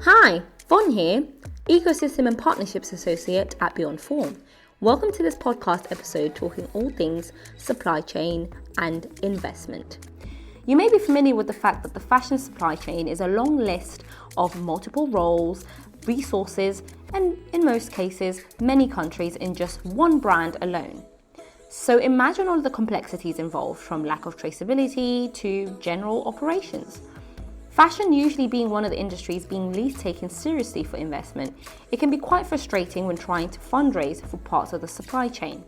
Hi, Von here, Ecosystem and Partnerships Associate at Beyond Form. Welcome to this podcast episode talking all things supply chain and investment. You may be familiar with the fact that the fashion supply chain is a long list of multiple roles, resources, and in most cases, many countries in just one brand alone. So imagine all the complexities involved, from lack of traceability to general operations. Fashion usually being one of the industries being least taken seriously for investment, it can be quite frustrating when trying to fundraise for parts of the supply chain.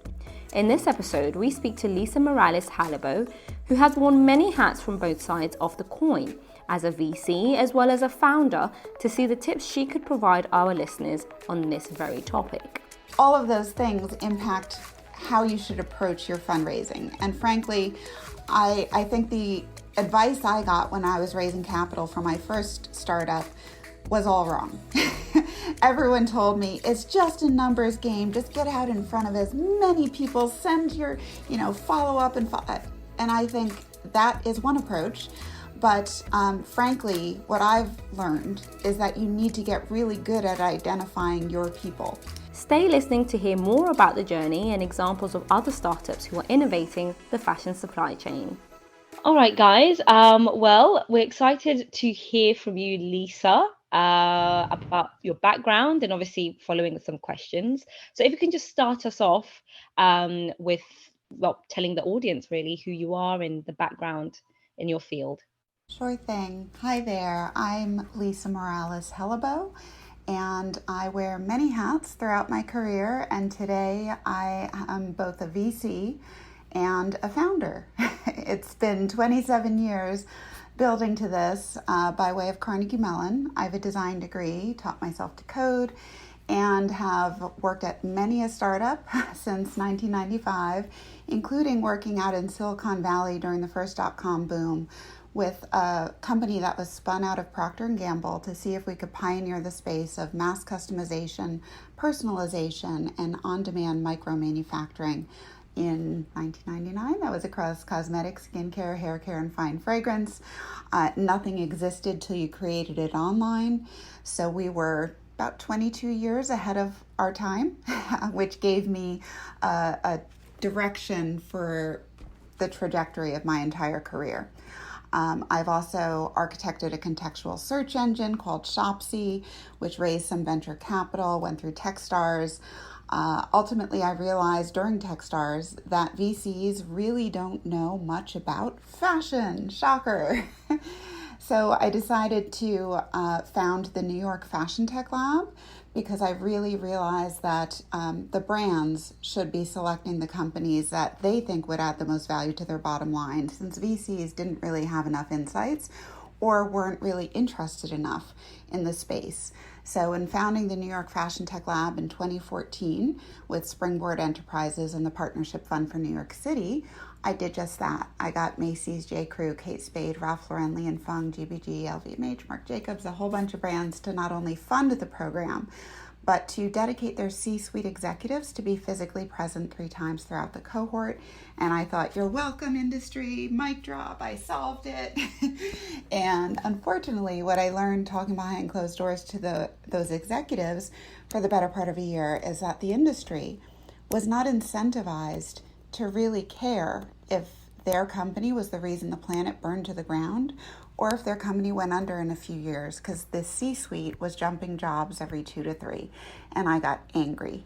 In this episode, we speak to Lisa Morales-Hellebo, who has worn many hats from both sides of the coin, as a VC as well as a founder, to see the tips she could provide our listeners on this very topic. All of those things impact how you should approach your fundraising. And frankly, I think the advice I got when I was raising capital for my first startup was all wrong. Everyone told me it's just a numbers game. Just get out in front of as many people, send your, follow up and I think that is one approach. But frankly, what I've learned is that you need to get really good at identifying your people. Stay listening to hear more about the journey and examples of other startups who are innovating the fashion supply chain. All right, guys. Well, we're excited to hear from you, Lisa, about your background and obviously following some questions. So if you can just start us off with telling the audience really who you are and the background in your field. Sure thing. Hi there. I'm Lisa Morales-Hellebo, and I wear many hats throughout my career, and today I am both a VC and a founder. It's been 27 years building to this by way of Carnegie Mellon. I have a design degree, taught myself to code, and have worked at many a startup since 1995, including working out in Silicon Valley during the first dot-com boom with a company that was spun out of Procter & Gamble to see if we could pioneer the space of mass customization, personalization, and on-demand micro-manufacturing. In 1999, that was across cosmetics, skincare, hair care, and fine fragrance. Nothing existed till you created it online. So we were about 22 years ahead of our time, which gave me a direction for the trajectory of my entire career. I've also architected a contextual search engine called Shopsy, which raised some venture capital, went through Techstars. Ultimately, I realized during Techstars that VCs really don't know much about fashion. Shocker. So I decided to found the New York Fashion Tech Lab because I really realized that the brands should be selecting the companies that they think would add the most value to their bottom line, since VCs didn't really have enough insights or weren't really interested enough in the space. So in founding the New York Fashion Tech Lab in 2014 with Springboard Enterprises and the Partnership Fund for New York City, I did just that. I got Macy's, J. Crew, Kate Spade, Ralph Lauren, Li & Fung, GBG, LVMH, Marc Jacobs, a whole bunch of brands to not only fund the program, but to dedicate their C-suite executives to be physically present 3 times throughout the cohort. And I thought, you're welcome, industry, mic drop, I solved it. And unfortunately, what I learned talking behind closed doors to those executives for the better part of a year is that the industry was not incentivized to really care if their company was the reason the planet burned to the ground, or if their company went under in a few years, because the C-suite was jumping jobs every 2 to 3, and I got angry.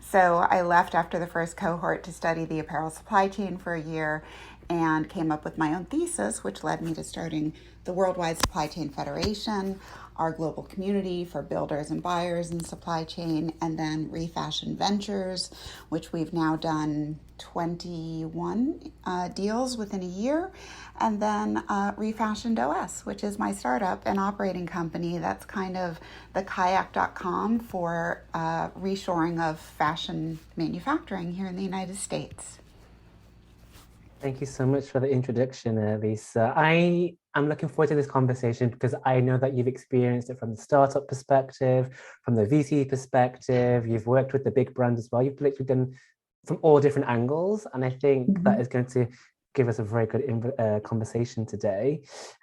So I left after the first cohort to study the apparel supply chain for a year and came up with my own thesis, which led me to starting the Worldwide Supply Chain Federation, our global community for builders and buyers in supply chain, and then REFASHIOND Ventures, which we've now done 21 deals within a year, and then REFASHIOND OS, which is my startup and operating company that's kind of the kayak.com for reshoring of fashion manufacturing here in the United States. Thank you so much for the introduction, Lisa. I am looking forward to this conversation because I know that you've experienced it from the startup perspective, from the VC perspective. You've worked with the big brands as well. You've literally done from all different angles. And I think that is going to give us a very good conversation today.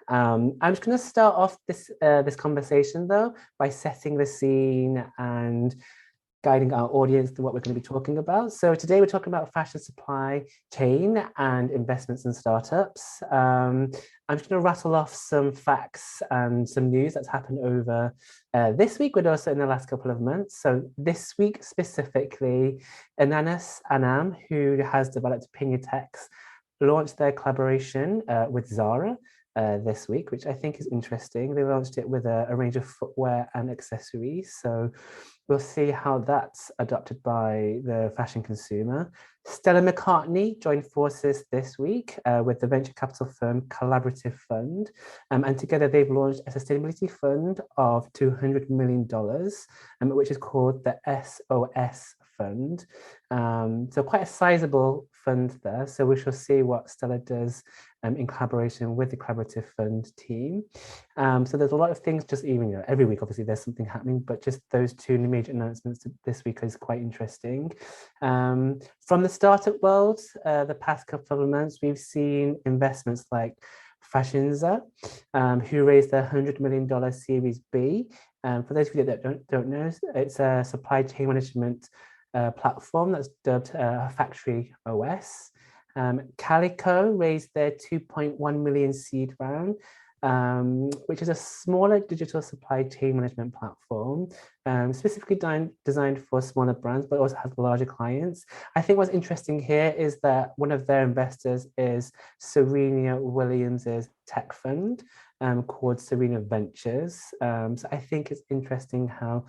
I'm just going to start off this conversation though by setting the scene and guiding our audience to what we're going to be talking about. So today we're talking about fashion supply chain and investments in startups. I'm just going to rattle off some facts and some news that's happened over this week, but also in the last couple of months. So this week specifically, Ananas Anam, who has developed Pinyatex, launched their collaboration with Zara this week, which I think is interesting. They launched it with a range of footwear and accessories. So we'll see how that's adopted by the fashion consumer. Stella McCartney joined forces this week with the venture capital firm Collaborative Fund. And together they've launched a sustainability fund of $200 million, which is called the SOS Fund. So quite a sizable fund there. So we shall see what Stella does in collaboration with the Collaborative Fund team. So there's a lot of things, just even, every week, obviously there's something happening, but just those two major announcements this week is quite interesting. From the startup world, the past couple of months, we've seen investments like Fashions, who raised their $100 million Series B. For those of you that don't know, it's a supply chain management platform that's dubbed Factory OS. Calico raised their 2.1 million seed round, which is a smaller digital supply chain management platform, specifically designed for smaller brands, but also has larger clients. I think what's interesting here is that one of their investors is Serena Williams's tech fund, called Serena Ventures. So I think it's interesting how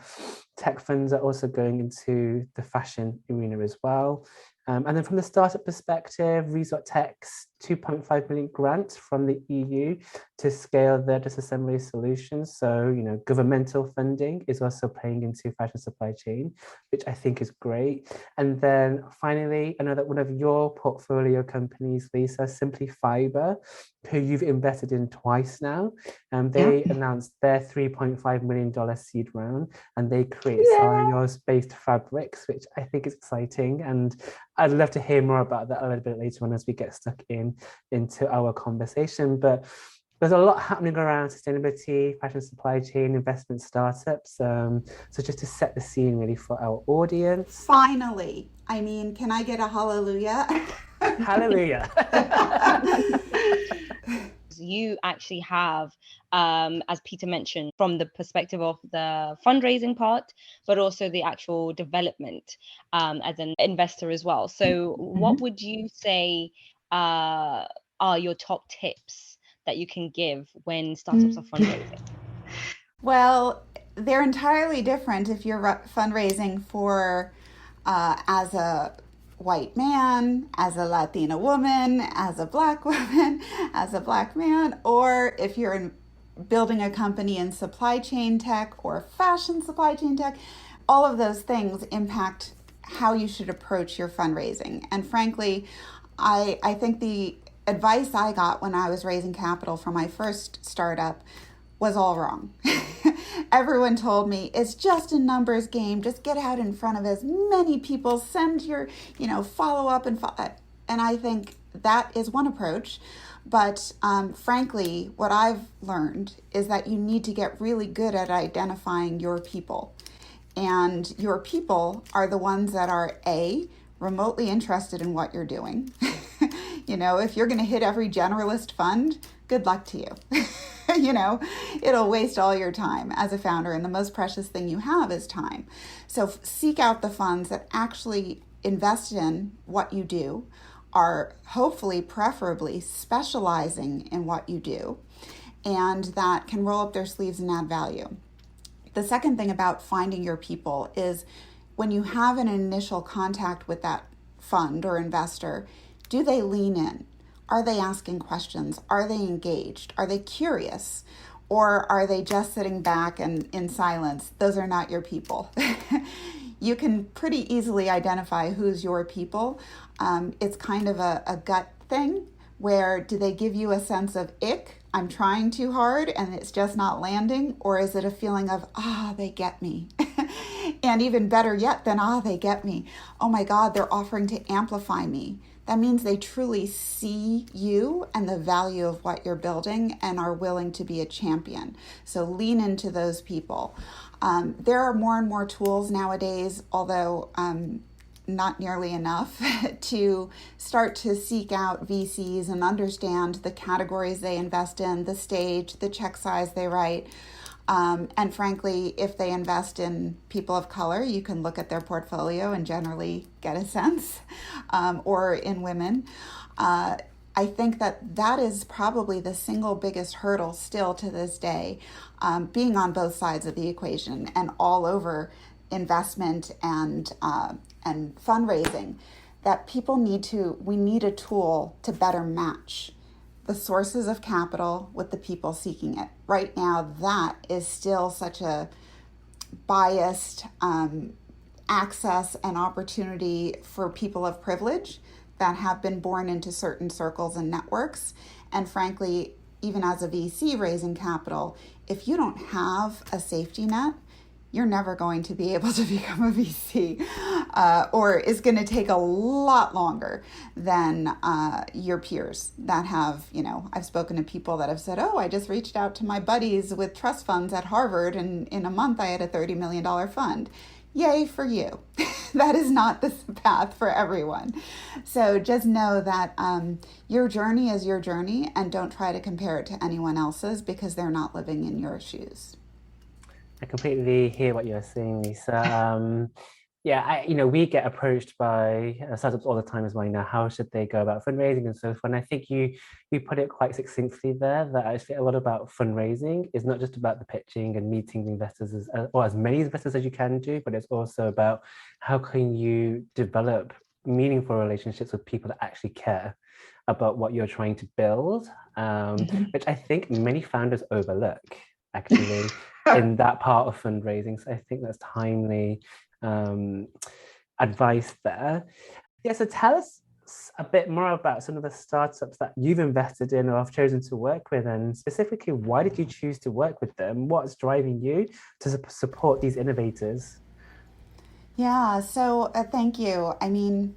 tech funds are also going into the fashion arena as well. And then from the startup perspective, Resort Tech's 2.5 million grant from the EU to scale their disassembly solutions. So, governmental funding is also playing into fashion supply chain, which I think is great. And then finally, another one of your portfolio companies, Lisa, Simply Fiber, who you've invested in twice now. They announced their $3.5 million seed round, and they create cellulose-based fabrics, which I think is exciting. And I'd love to hear more about that a little bit later on as we get stuck into our conversation. But there's a lot happening around sustainability, fashion supply chain, investment startups. So just to set the scene really for our audience. Finally, I mean, can I get a hallelujah? Hallelujah. You actually have, as Peter mentioned, from the perspective of the fundraising part, but also the actual development as an investor as well. So what would you say are your top tips that you can give when startups are fundraising? Well, they're entirely different if you're fundraising for as a white man, as a Latina woman, as a black woman, as a black man, or if you're building a company in supply chain tech or fashion supply chain tech. All of those things impact how you should approach your fundraising. And frankly, I think the advice I got when I was raising capital for my first startup was all wrong. Everyone told me it's just a numbers game. Just get out in front of as many people, send your, follow up and I think that is one approach. But frankly, what I've learned is that you need to get really good at identifying your people. And your people are the ones that are remotely interested in what you're doing. If you're going to hit every generalist fund, good luck to you. It'll waste all your time as a founder, and the most precious thing you have is time. So seek out the funds that actually invest in what you do, are hopefully, preferably specializing in what you do, and that can roll up their sleeves and add value. The second thing about finding your people is when you have an initial contact with that fund or investor, do they lean in? Are they asking questions? Are they engaged? Are they curious? Or are they just sitting back and in silence? Those are not your people. You can pretty easily identify who's your people. It's kind of a gut thing where do they give you a sense of ick? I'm trying too hard and it's just not landing? Or is it a feeling of, they get me? And even better yet than, they get me. Oh my God, they're offering to amplify me. that means they truly see you and the value of what you're building and are willing to be a champion. So lean into those people. There are more and more tools nowadays, although not nearly enough, to start to seek out VCs and understand the categories they invest in, the stage, the check size they write. And frankly, if they invest in people of color, you can look at their portfolio and generally get a sense, or in women. I think that is probably the single biggest hurdle still to this day, being on both sides of the equation and all over investment and fundraising, that we need a tool to better match the sources of capital with the people seeking it. Right now, that is still such a biased access and opportunity for people of privilege that have been born into certain circles and networks. And frankly, even as a VC raising capital, if you don't have a safety net, you're never going to be able to become a VC, or is going to take a lot longer than your peers that have, I've spoken to people that have said, oh, I just reached out to my buddies with trust funds at Harvard, and in a month I had a $30 million fund. Yay for you. That is not the path for everyone. So just know that your journey is your journey, and don't try to compare it to anyone else's because they're not living in your shoes. I completely hear what you're saying, Lisa. We get approached by startups all the time as well. How should they go about fundraising and so forth? And I think you put it quite succinctly there, that actually a lot about fundraising is not just about the pitching and meeting the investors as many investors as you can do, but it's also about how can you develop meaningful relationships with people that actually care about what you're trying to build, which I think many founders overlook, actually. In that part of fundraising. So I think that's timely advice there. Yeah, so tell us a bit more about some of the startups that you've invested in or have chosen to work with, and specifically, why did you choose to work with them? What's driving you to support these innovators? Yeah, so thank you. I mean,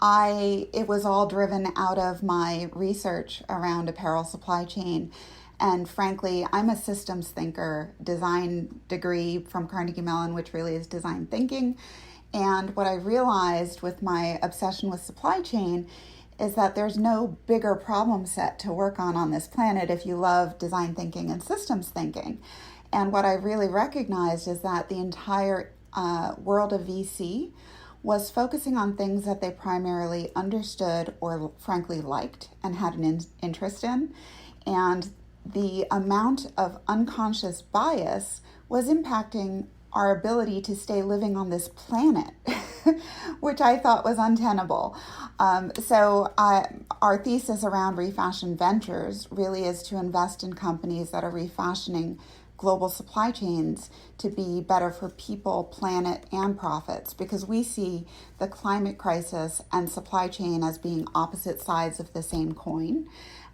it was all driven out of my research around apparel supply chain. And frankly, I'm a systems thinker, design degree from Carnegie Mellon, which really is design thinking. And what I realized with my obsession with supply chain is that there's no bigger problem set to work on this planet if you love design thinking and systems thinking. And what I really recognized is that the entire world of VC was focusing on things that they primarily understood or frankly liked and had an interest in. And the amount of unconscious bias was impacting our ability to stay living on this planet, which I thought was untenable. So our thesis around REFASHIOND Ventures really is to invest in companies that are refashioning global supply chains to be better for people, planet, and profits, because we see the climate crisis and supply chain as being opposite sides of the same coin.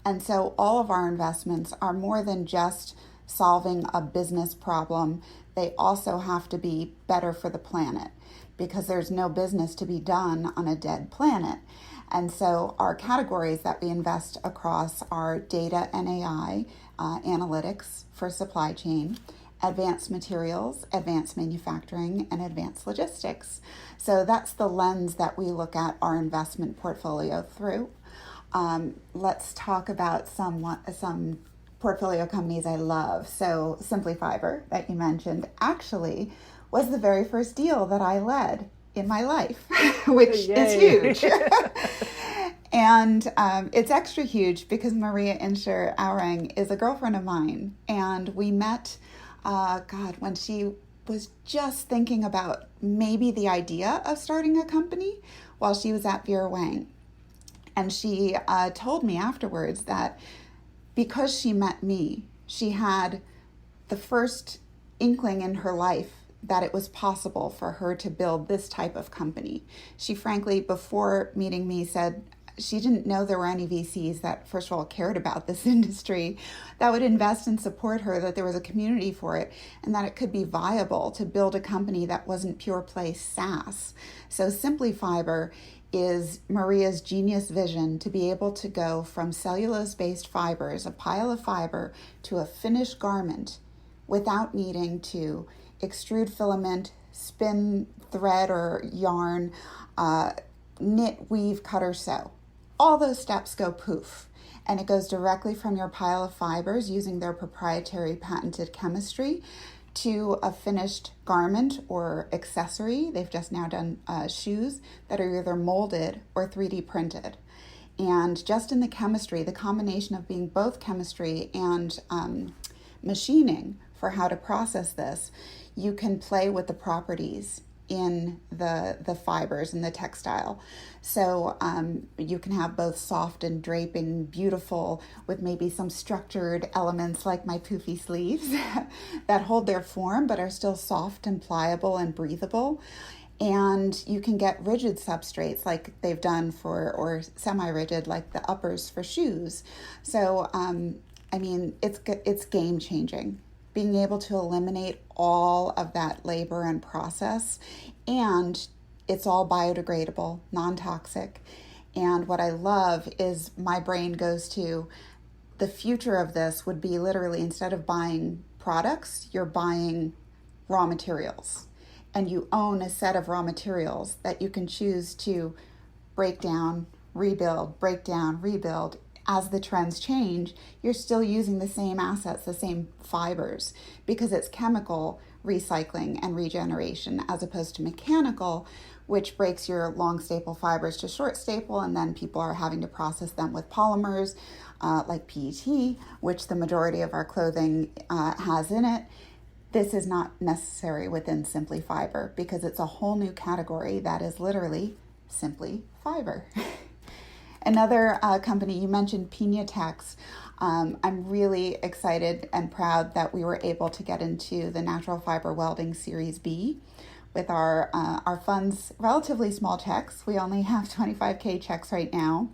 And so all of our investments are more than just solving a business problem. They also have to be better for the planet, because there's no business to be done on a dead planet. And so our categories that we invest across are data and AI, analytics for supply chain, advanced materials, advanced manufacturing, and advanced logistics. So that's the lens that we look at our investment portfolio through. Let's talk about some portfolio companies I love. So Simply Fiber, that you mentioned, actually was the very first deal that I led in my life, which is huge. And it's extra huge because Maria Inscher-Aurang is a girlfriend of mine. And we met, when she was just thinking about maybe the idea of starting a company while she was at Vera Wang. And she told me afterwards that because she met me, she had the first inkling in her life that it was possible for her to build this type of company. She frankly, before meeting me, said she didn't know there were any VCs that, first of all, cared about this industry, that would invest and support her, that there was a community for it, and that it could be viable to build a company that wasn't pure play SaaS. So Simply Fiber is Maria's genius vision to be able to go from cellulose-based fibers, a pile of fiber, to a finished garment without needing to extrude filament, spin thread or yarn, knit, weave, cut, or sew. All those steps go poof, and it goes directly from your pile of fibers using their proprietary patented chemistry to a finished garment or accessory. They've just now done shoes that are either molded or 3D printed. And just in the chemistry, the combination of being both chemistry and machining for how to process this, you can play with the properties in the fibers and the textile. So you can have both soft and draping, beautiful, with maybe some structured elements like my poofy sleeves that hold their form but are still soft and pliable and breathable. And you can get rigid substrates like they've done or semi-rigid like the uppers for shoes. So I mean, it's game changing. Being able to eliminate all of that labor and process, and it's all biodegradable, non-toxic. And what I love is my brain goes to the future of this would be literally, instead of buying products, you're buying raw materials, and you own a set of raw materials that you can choose to break down, rebuild, break down, rebuild. As the trends change, you're still using the same assets, the same fibers, because it's chemical recycling and regeneration as opposed to mechanical, which breaks your long staple fibers to short staple, and then people are having to process them with polymers like PET, which the majority of our clothing has in it. This is not necessary within Simply Fiber because it's a whole new category that is literally Simply Fiber. Another company, you mentioned Pinatex. I'm really excited and proud that we were able to get into the Natural Fiber Welding Series B with our funds, relatively small checks. We only have 25K checks right now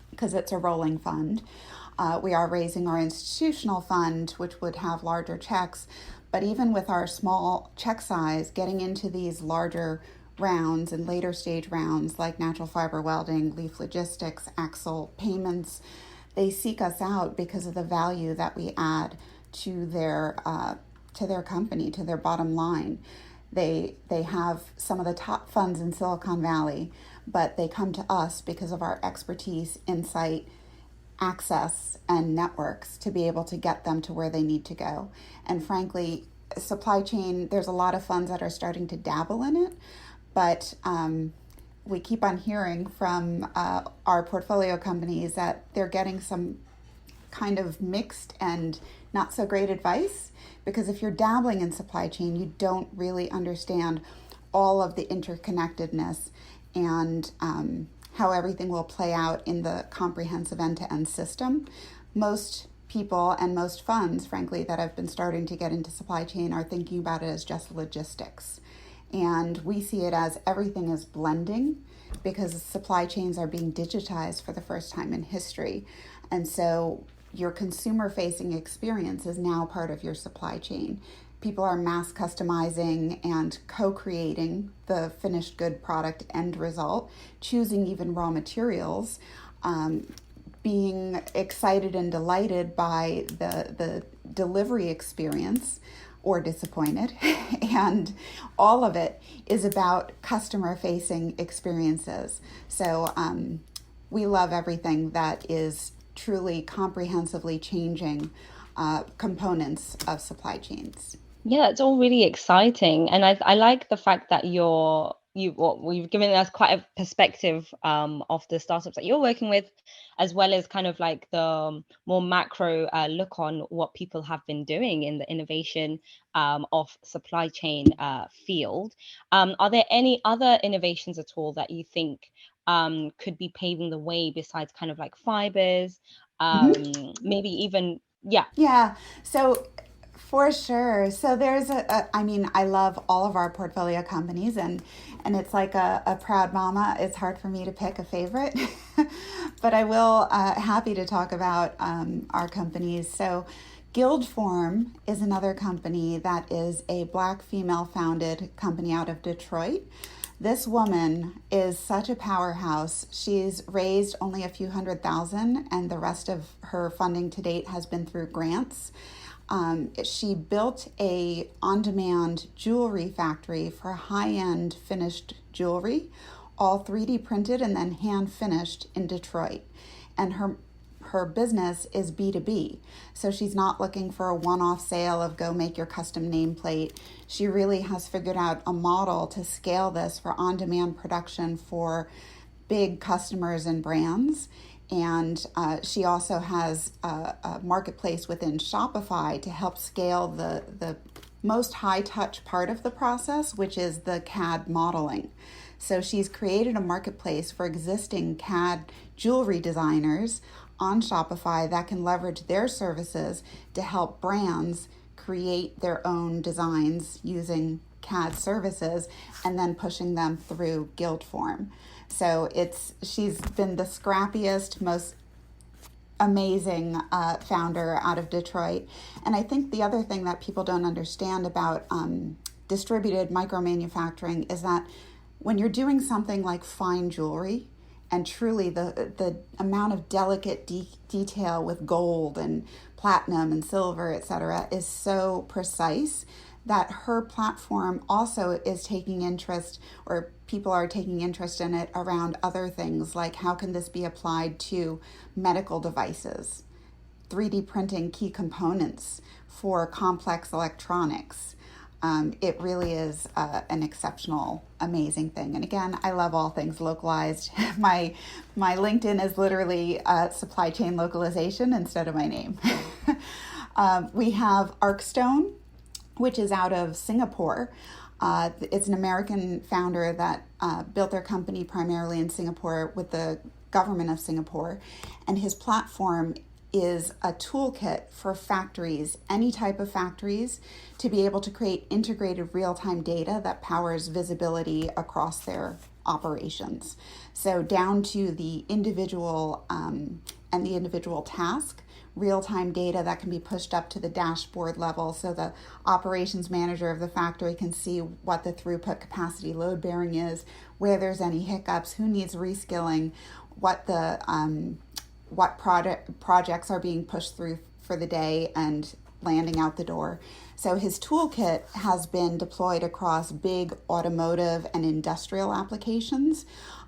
because it's a rolling fund. We are raising our institutional fund, which would have larger checks. But even with our small check size, getting into these larger rounds and later stage rounds like natural fiber welding, leaf logistics, axle payments, they seek us out because of the value that we add to their company, to their bottom line. They have some of the top funds in Silicon Valley, but they come to us because of our expertise, insight, access, and networks to be able to get them to where they need to go. And frankly, supply chain, there's a lot of funds that are starting to dabble in it. But we keep on hearing from our portfolio companies that they're getting some kind of mixed and not so great advice, because if you're dabbling in supply chain, you don't really understand all of the interconnectedness and how everything will play out in the comprehensive end-to-end system. Most people and most funds, frankly, that have been starting to get into supply chain are thinking about it as just logistics. And we see it as everything is blending because supply chains are being digitized for the first time in history. And so your consumer-facing experience is now part of your supply chain. People are mass customizing and co-creating the finished good product end result, choosing even raw materials, being excited and delighted by the delivery experience, or disappointed. And all of it is about customer-facing experiences. So we love everything that is truly comprehensively changing components of supply chains. Yeah, it's all really exciting. And I like the fact that you've given us quite a perspective of the startups that you're working with, as well as kind of like the more macro look on what people have been doing in the innovation of supply chain field. Are there any other innovations at all that you think could be paving the way besides kind of like fibers, maybe even, yeah. Yeah, so for sure. So there's I mean, I love all of our portfolio companies, and it's like a proud mama. It's hard for me to pick a favorite, but I will happy to talk about our companies. So Guildform is another company that is a Black female founded company out of Detroit This woman is such a powerhouse. She's raised only a few $100,000, and the rest of her funding to date has been through grants. She built a on-demand jewelry factory for high-end finished jewelry, all 3D printed and then hand finished in Detroit. And her business is B2B. So she's not looking for a one-off sale of go make your custom nameplate. She really has figured out a model to scale this for on-demand production for big customers and brands. And she also has a marketplace within Shopify to help scale the most high-touch part of the process, which is the CAD modeling. So she's created a marketplace for existing CAD jewelry designers on Shopify that can leverage their services to help brands create their own designs using CAD services and then pushing them through Guildform. So she's been the scrappiest, most amazing founder out of Detroit. And I think the other thing that people don't understand about distributed micromanufacturing is that when you're doing something like fine jewelry, and truly the amount of delicate detail with gold and platinum and silver, etc., is so precise that her platform also is taking interest, or people are taking interest in it around other things, like how can this be applied to medical devices, 3D printing key components for complex electronics. It really is an exceptional, amazing thing. And again, I love all things localized. My LinkedIn is literally supply chain localization instead of my name. We have Arkstone, which is out of Singapore. It's an American founder that built their company primarily in Singapore with the government of Singapore. And his platform is a toolkit for factories, any type of factories, to be able to create integrated real-time data that powers visibility across their operations. So down to the individual and the individual task, real-time data that can be pushed up to the dashboard level, so the operations manager of the factory can see what the throughput capacity load bearing is, where there's any hiccups, who needs reskilling, what projects are being pushed through for the day and landing out the door. So his toolkit has been deployed across big automotive and industrial applications.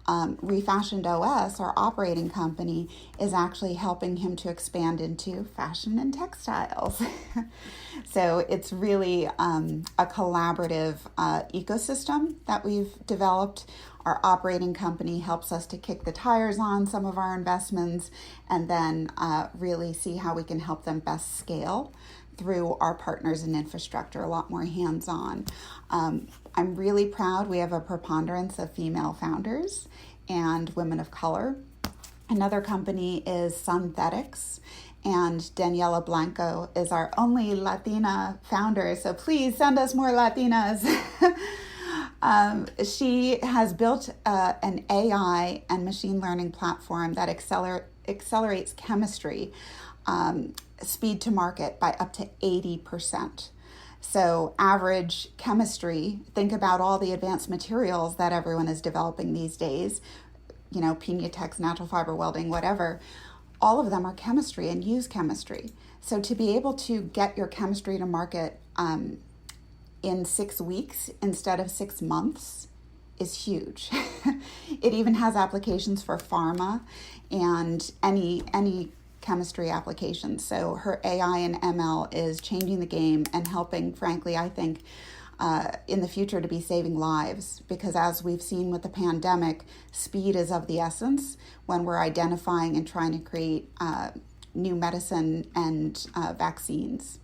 REFASHIOND OS, our operating company, is actually helping him to expand into fashion and textiles. So it's really a collaborative ecosystem that we've developed. Our operating company helps us to kick the tires on some of our investments and then really see how we can help them best scale through our partners in infrastructure, a lot more hands-on. I'm really proud we have a preponderance of female founders and women of color. Another company is Synthetics, and Daniela Blanco is our only Latina founder, so please send us more Latinas. She has built an AI and machine learning platform that accelerates chemistry speed to market by up to 80%. So average chemistry, think about all the advanced materials that everyone is developing these days, Pinatex, natural fiber welding, whatever, all of them are chemistry and use chemistry. So to be able to get your chemistry to market in 6 weeks instead of 6 months is huge. It even has applications for pharma and any chemistry applications. So her AI and ML is changing the game and helping, frankly, I think, in the future to be saving lives, because as we've seen with the pandemic, speed is of the essence when we're identifying and trying to create new medicine and vaccines.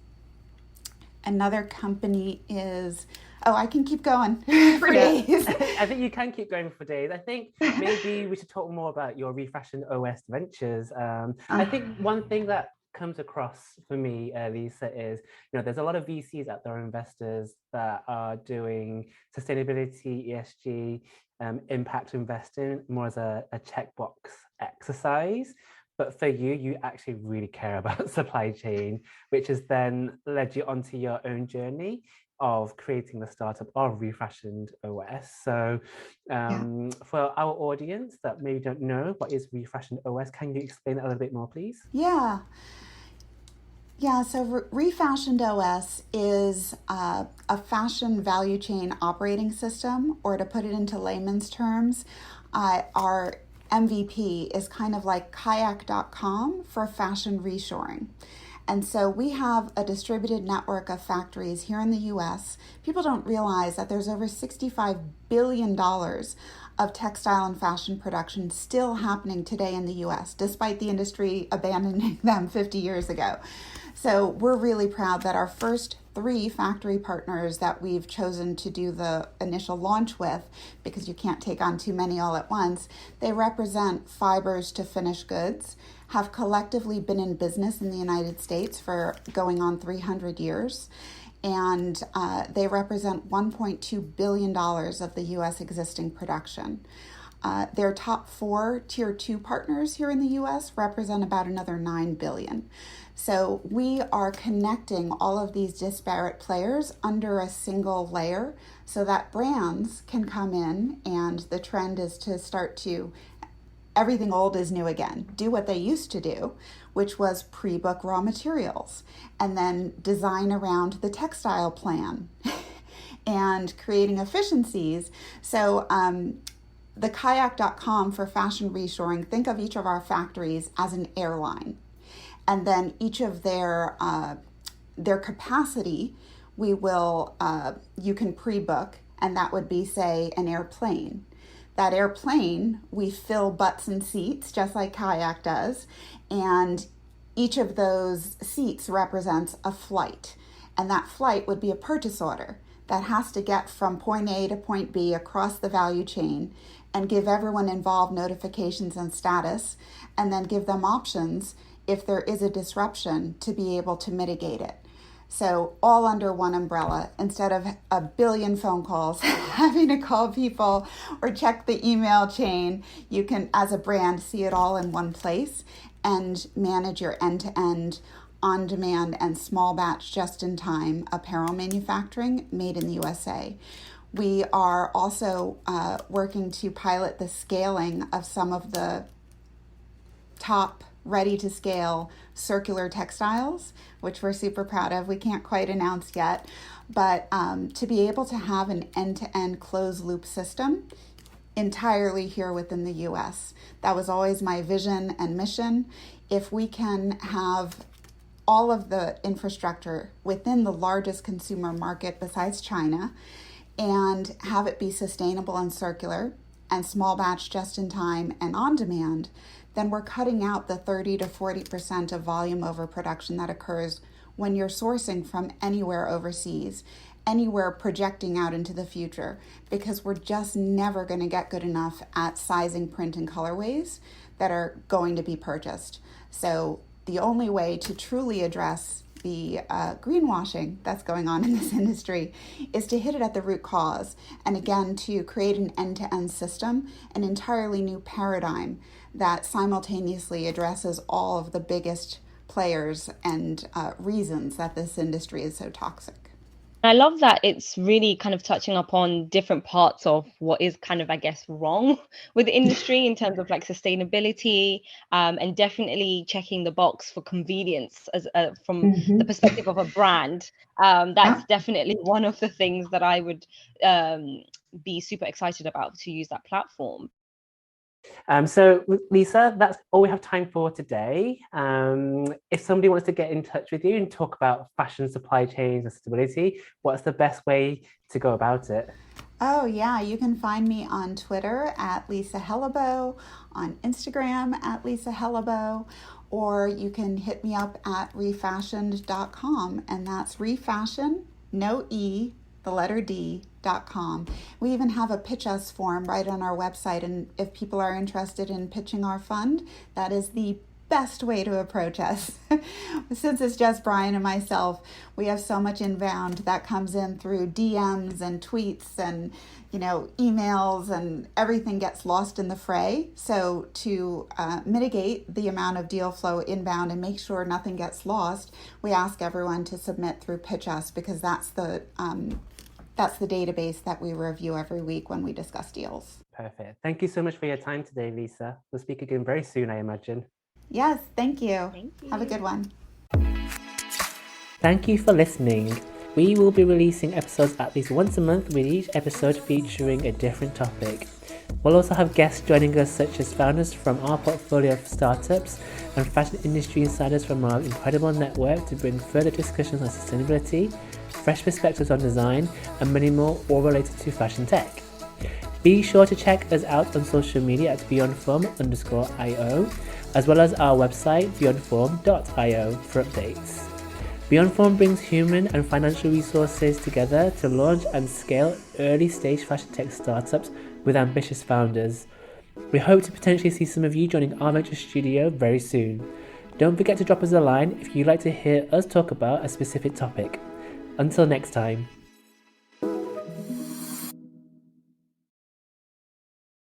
Another company is, I can keep going for days. I think you can keep going for days. I think maybe we should talk more about your REFASHIOND OS ventures. I think one thing that comes across for me, Lisa, is there's a lot of VCs out there, investors that are doing sustainability, ESG, impact investing more as a checkbox exercise. But for you actually really care about supply chain, which has then led you onto your own journey of creating the startup of ReFashioned OS. So for our audience that maybe don't know what is ReFashioned OS, can you explain that a little bit more, please? Yeah. Yeah, so ReFashioned OS is a fashion value chain operating system, or to put it into layman's terms, our MVP is kind of like kayak.com for fashion reshoring. And so we have a distributed network of factories here in the US. People don't realize that there's over $65 billion of textile and fashion production still happening today in the US, despite the industry abandoning them 50 years ago. So we're really proud that our first 3 factory partners that we've chosen to do the initial launch with, because you can't take on too many all at once, they represent fibers to finished goods, have collectively been in business in the United States for going on 300 years, and they represent $1.2 billion of the US existing production. Their top 4 tier 2 partners here in the US represent about another $9 billion. So we are connecting all of these disparate players under a single layer so that brands can come in, and the trend is to start to, everything old is new again, do what they used to do, which was pre-book raw materials and then design around the textile plan and creating efficiencies. So the kayak.com for fashion reshoring, think of each of our factories as an airline. And then each of their capacity, we will, you can pre-book, and that would be, say, an airplane. That airplane, we fill butts and seats, just like Kayak does, and each of those seats represents a flight. And that flight would be a purchase order that has to get from point A to point B across the value chain and give everyone involved notifications and status, and then give them options if there is a disruption to be able to mitigate it. So all under one umbrella, instead of a billion phone calls, having to call people or check the email chain, you can, as a brand, see it all in one place and manage your end-to-end on-demand and small batch just-in-time apparel manufacturing made in the USA. We are also working to pilot the scaling of some of the top ready-to-scale circular textiles, which we're super proud of. We can't quite announce yet, but to be able to have an end-to-end closed-loop system entirely here within the US. That was always my vision and mission. If we can have all of the infrastructure within the largest consumer market besides China and have it be sustainable and circular and small batch just in time and on demand, then we're cutting out the 30 to 40% of volume overproduction that occurs when you're sourcing from anywhere overseas, anywhere projecting out into the future, because we're just never going to get good enough at sizing, print, and colorways that are going to be purchased. So the only way to truly address the greenwashing that's going on in this industry is to hit it at the root cause, and again, to create an end-to-end system, an entirely new paradigm that simultaneously addresses all of the biggest players and reasons that this industry is so toxic. I love that it's really kind of touching upon different parts of what is kind of, I guess, wrong with the industry in terms of like sustainability, and definitely checking the box for convenience as from the perspective of a brand. That's definitely one of the things that I would be super excited about, to use that platform. So Lisa, that's all we have time for today. If somebody wants to get in touch with you and talk about fashion supply chains and sustainability, what's the best way to go about it? Oh yeah, you can find me on Twitter at Lisa Hellebo, on Instagram at Lisa Hellebo, or you can hit me up at refashioned.com, and that's refashion, no E, the letter D.com. We even have a pitch us form right on our website, and if people are interested in pitching our fund, that is the best way to approach us. Since it's just Brian and myself, we have so much inbound that comes in through DMs and tweets and emails, and everything gets lost in the fray. So to mitigate the amount of deal flow inbound and make sure nothing gets lost, we ask everyone to submit through Pitch Us, because that's the database that we review every week when we discuss deals. Perfect. Thank you so much for your time today, Lisa. We'll speak again very soon, I imagine. Yes, thank you. Thank you. Have a good one. Thank you for listening. We will be releasing episodes at least once a month, with each episode featuring a different topic. We'll also have guests joining us, such as founders from our portfolio of startups and fashion industry insiders from our incredible network, to bring further discussions on sustainability, fresh perspectives on design, and many more, all related to fashion tech. Be sure to check us out on social media at beyondform_io, as well as our website beyondform.io for updates. Beyond Form brings human and financial resources together to launch and scale early stage fashion tech startups with ambitious founders. We hope to potentially see some of you joining our venture studio very soon. Don't forget to drop us a line if you'd like to hear us talk about a specific topic. Until next time.